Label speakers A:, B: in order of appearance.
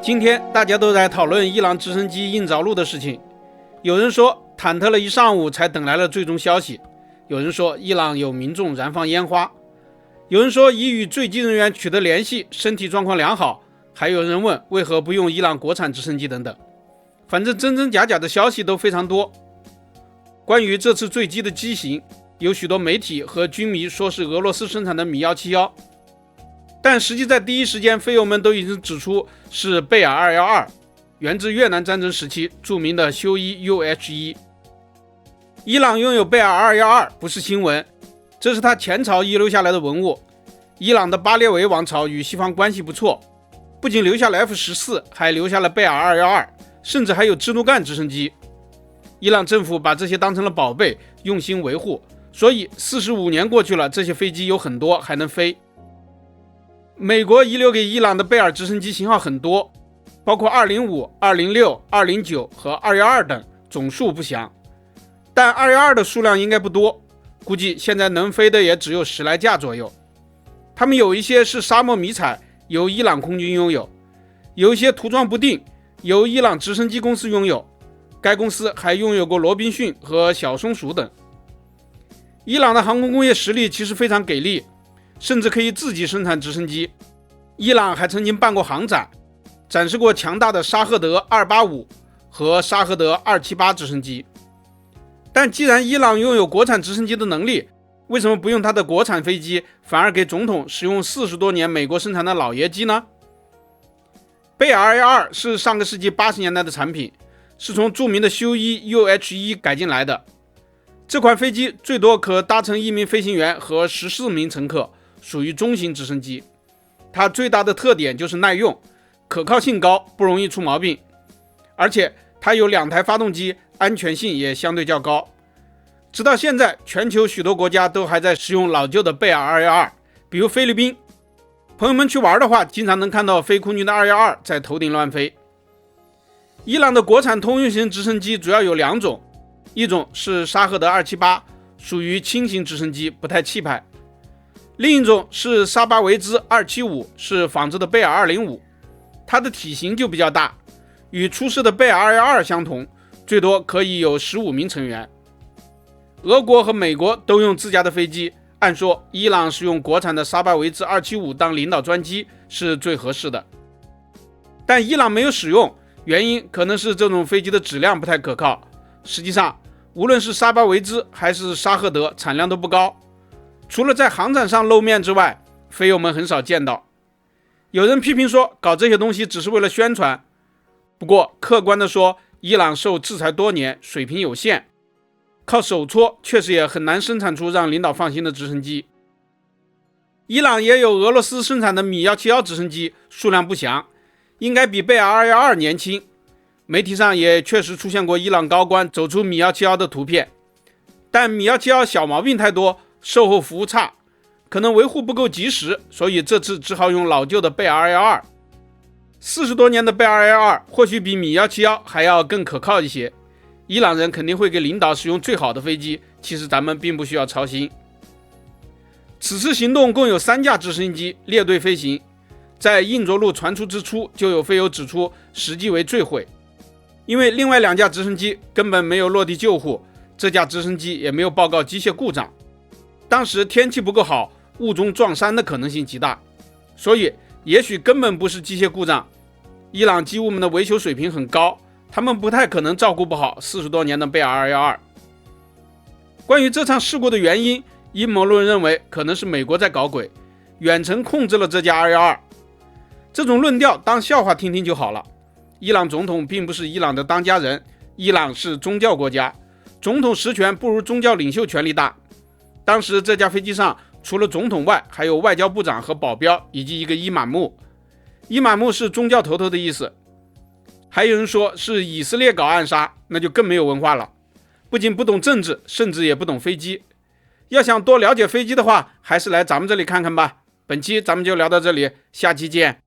A: 今天大家都在讨论伊朗直升机硬着陆的事情，有人说忐忑了一上午才等来了最终消息，有人说伊朗有民众燃放烟花，有人说已与坠机人员取得联系，身体状况良好，还有人问为何不用伊朗国产直升机等等。反正真真假假的消息都非常多。关于这次坠机的机型，有许多媒体和军迷说是俄罗斯生产的米171，但实际在第一时间飞友们都已经指出是贝尔212，源自越南战争时期著名的修伊 UH-1。伊朗拥有贝尔212不是新闻，这是他前朝遗留下来的文物。伊朗的巴列维王朝与西方关系不错，不仅留下了 F-14， 还留下了贝尔212，甚至还有支奴干直升机。伊朗政府把这些当成了宝贝，用心维护，所以45年过去了，这些飞机有很多还能飞。美国遗留给伊朗的贝尔直升机型号很多，包括205、206、209和212等，总数不详。但212的数量应该不多，估计现在能飞的也只有10来架左右。它们有一些是沙漠迷彩，由伊朗空军拥有，有一些涂装不定，由伊朗直升机公司拥有，该公司还拥有过罗宾逊和小松鼠等。伊朗的航空工业实力其实非常给力，甚至可以自己生产直升机。伊朗还曾经办过航展，展示过强大的沙赫德285和沙赫德278直升机。但既然伊朗拥有国产直升机的能力，为什么不用它的国产飞机，反而给总统使用40多年美国生产的老爷机呢？贝尔212是上个世纪80年代的产品，是从著名的修伊 UH-1 改进来的。这款飞机最多可搭乘1名飞行员和14名乘客，属于中型直升机。它最大的特点就是耐用，可靠性高，不容易出毛病，而且它有2台发动机，安全性也相对较高。直到现在，全球许多国家都还在使用老旧的贝尔212，比如菲律宾。朋友们去玩的话，经常能看到飞空军的212在头顶乱飞。伊朗的国产通用型直升机主要有2种，一种是沙赫德278，属于轻型直升机，不太气派；另一种是沙巴维兹275，是仿制的贝尔205，它的体型就比较大，与出世的贝尔212相同，最多可以有15名成员。俄国和美国都用自家的飞机，按说伊朗是用国产的沙巴维兹275当领导专机是最合适的，但伊朗没有使用，原因可能是这种飞机的质量不太可靠。实际上无论是沙巴维兹还是沙赫德产量都不高，除了在航展上露面之外，飞友们很少见到。有人批评说搞这些东西只是为了宣传，不过客观地说，伊朗受制裁多年，水平有限，靠手搓确实也很难生产出让领导放心的直升机。伊朗也有俄罗斯生产的米171直升机，数量不详，应该比贝尔212年轻。媒体上也确实出现过伊朗高官走出米171的图片，但米171小毛病太多，售后服务差，可能维护不够及时，所以这次只好用老旧的贝尔212。40多年的贝尔212或许比米171还要更可靠一些，伊朗人肯定会给领导使用最好的飞机，其实咱们并不需要操心。此次行动共有3架直升机列队飞行，在硬着陆传出之初，就有飞友指出实际为坠毁，因为另外2架直升机根本没有落地救护，这架直升机也没有报告机械故障。当时天气不够好，雾中撞山的可能性极大，所以也许根本不是机械故障。伊朗机务们的维修水平很高，他们不太可能照顾不好40多年的贝尔212。关于这场事故的原因，阴谋论认为可能是美国在搞鬼，远程控制了这架212。这种论调当笑话听听就好了。伊朗总统并不是伊朗的当家人，伊朗是宗教国家，总统实权不如宗教领袖权力大。当时这架飞机上除了总统外，还有外交部长和保镖，以及一个伊玛目。伊玛目是宗教头头的意思。还有人说是以色列搞暗杀，那就更没有文化了，不仅不懂政治，甚至也不懂飞机。要想多了解飞机的话，还是来咱们这里看看吧。本期咱们就聊到这里，下期见。